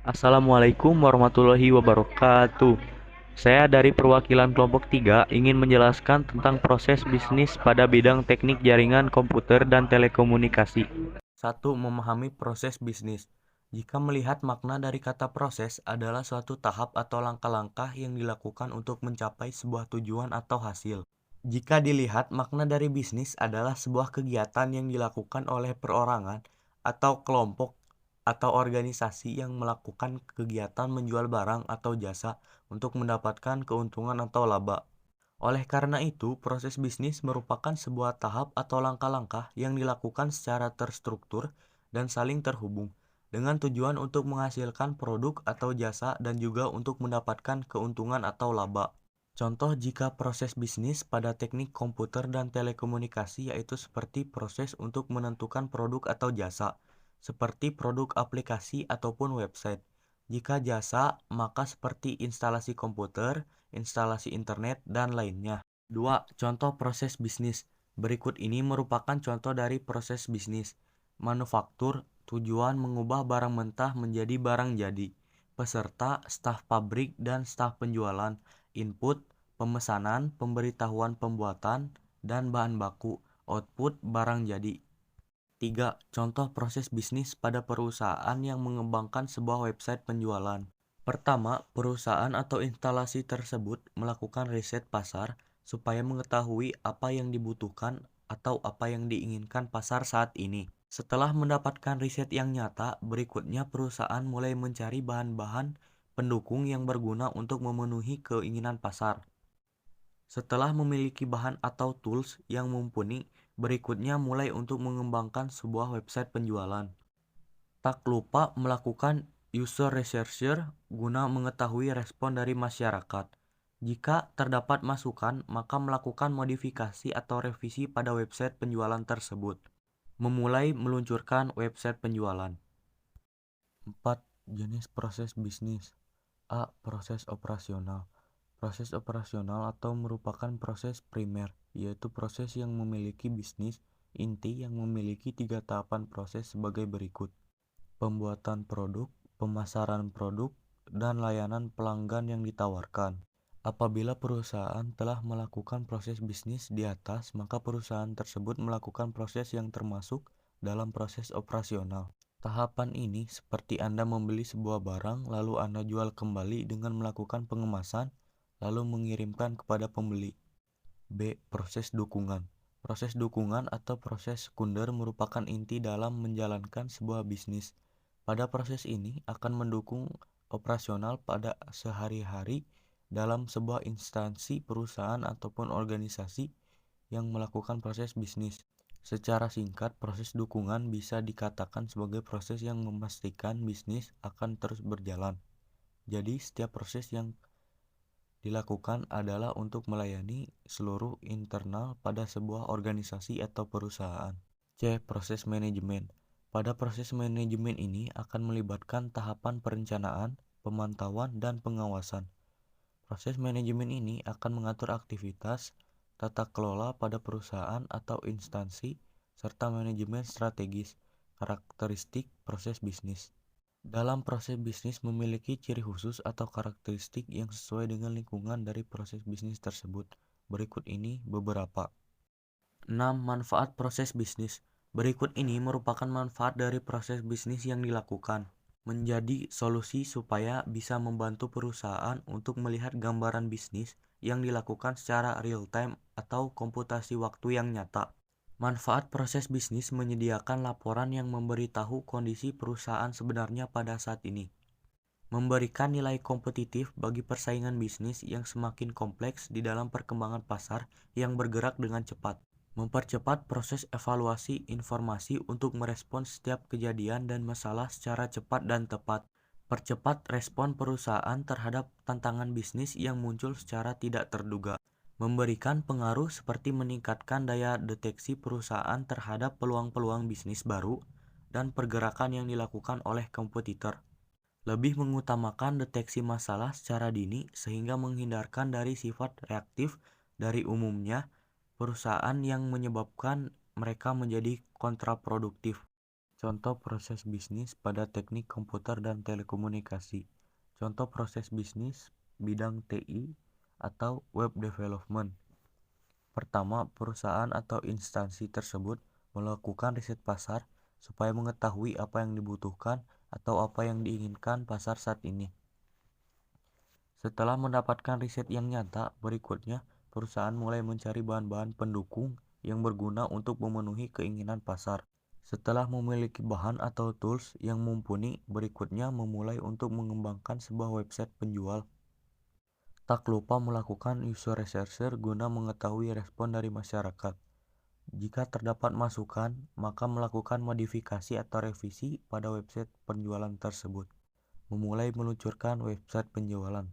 Assalamualaikum warahmatullahi wabarakatuh. Saya dari perwakilan kelompok 3 ingin menjelaskan tentang proses bisnis pada bidang teknik jaringan komputer dan telekomunikasi. Satu, memahami proses bisnis. Jika melihat makna dari kata proses adalah suatu tahap atau langkah-langkah yang dilakukan untuk mencapai sebuah tujuan atau hasil. Jika dilihat makna dari bisnis adalah sebuah kegiatan yang dilakukan oleh perorangan atau kelompok atau organisasi yang melakukan kegiatan menjual barang atau jasa untuk mendapatkan keuntungan atau laba. Oleh karena itu, proses bisnis merupakan sebuah tahap atau langkah-langkah yang dilakukan secara terstruktur dan saling terhubung, dengan tujuan untuk menghasilkan produk atau jasa dan juga untuk mendapatkan keuntungan atau laba. Contoh jika proses bisnis pada teknik komputer dan telekomunikasi yaitu seperti proses untuk menentukan produk atau jasa, seperti produk aplikasi ataupun website. Jika jasa, maka seperti instalasi komputer, instalasi internet, dan lainnya. 2. Contoh proses bisnis. Berikut ini merupakan contoh dari proses bisnis. Manufaktur, tujuan mengubah barang mentah menjadi barang jadi. Peserta, staf pabrik dan staf penjualan. Input, pemesanan, pemberitahuan pembuatan, dan bahan baku. Output, barang jadi. 3. Contoh proses bisnis pada perusahaan yang mengembangkan sebuah website penjualan. Pertama, perusahaan atau instalasi tersebut melakukan riset pasar supaya mengetahui apa yang dibutuhkan atau apa yang diinginkan pasar saat ini. Setelah mendapatkan riset yang nyata, berikutnya perusahaan mulai mencari bahan-bahan pendukung yang berguna untuk memenuhi keinginan pasar. Setelah memiliki bahan atau tools yang mumpuni, berikutnya mulai untuk mengembangkan sebuah website penjualan. Tak lupa melakukan user research guna mengetahui respon dari masyarakat. Jika terdapat masukan, maka melakukan modifikasi atau revisi pada website penjualan tersebut. Memulai meluncurkan website penjualan. 4. Jenis proses bisnis. A. Proses operasional. Proses operasional atau merupakan proses primer, yaitu proses yang memiliki bisnis inti yang memiliki 3 tahapan proses sebagai berikut. Pembuatan produk, pemasaran produk, dan layanan pelanggan yang ditawarkan. Apabila perusahaan telah melakukan proses bisnis di atas, maka perusahaan tersebut melakukan proses yang termasuk dalam proses operasional. Tahapan ini seperti Anda membeli sebuah barang, lalu Anda jual kembali dengan melakukan pengemasan, lalu mengirimkan kepada pembeli. B. Proses dukungan. Proses dukungan atau proses sekunder merupakan inti dalam menjalankan sebuah bisnis. Pada proses ini akan mendukung operasional pada sehari-hari dalam sebuah instansi perusahaan ataupun organisasi yang melakukan proses bisnis. Secara singkat, proses dukungan bisa dikatakan sebagai proses yang memastikan bisnis akan terus berjalan. Jadi, setiap proses yang dilakukan adalah untuk melayani seluruh internal pada sebuah organisasi atau perusahaan. C. Proses manajemen. Pada proses manajemen ini akan melibatkan tahapan perencanaan, pemantauan, dan pengawasan. Proses manajemen ini akan mengatur aktivitas, tata kelola pada perusahaan atau instansi, serta manajemen strategis, karakteristik proses bisnis. Dalam proses bisnis memiliki ciri khusus atau karakteristik yang sesuai dengan lingkungan dari proses bisnis tersebut. Berikut ini beberapa. 6. Manfaat proses bisnis. Berikut ini merupakan manfaat dari proses bisnis yang dilakukan. Menjadi solusi supaya bisa membantu perusahaan untuk melihat gambaran bisnis yang dilakukan secara real-time atau komputasi waktu yang nyata. Manfaat proses bisnis menyediakan laporan yang memberitahu kondisi perusahaan sebenarnya pada saat ini. Memberikan nilai kompetitif bagi persaingan bisnis yang semakin kompleks di dalam perkembangan pasar yang bergerak dengan cepat. Mempercepat proses evaluasi informasi untuk merespons setiap kejadian dan masalah secara cepat dan tepat. Percepat respon perusahaan terhadap tantangan bisnis yang muncul secara tidak terduga. Memberikan pengaruh seperti meningkatkan daya deteksi perusahaan terhadap peluang-peluang bisnis baru dan pergerakan yang dilakukan oleh kompetitor. Lebih mengutamakan deteksi masalah secara dini sehingga menghindarkan dari sifat reaktif dari umumnya perusahaan yang menyebabkan mereka menjadi kontraproduktif. Contoh proses bisnis pada teknik komputer dan telekomunikasi. Contoh proses bisnis bidang TI atau web development. Pertama, perusahaan atau instansi tersebut melakukan riset pasar supaya mengetahui apa yang dibutuhkan atau apa yang diinginkan pasar saat ini. Setelah mendapatkan riset yang nyata, berikutnya perusahaan mulai mencari bahan-bahan pendukung yang berguna untuk memenuhi keinginan pasar. Setelah memiliki bahan atau tools yang mumpuni, berikutnya memulai untuk mengembangkan sebuah website penjual. Tak lupa melakukan user research guna mengetahui respon dari masyarakat. Jika terdapat masukan, maka melakukan modifikasi atau revisi pada website penjualan tersebut. Memulai meluncurkan website penjualan.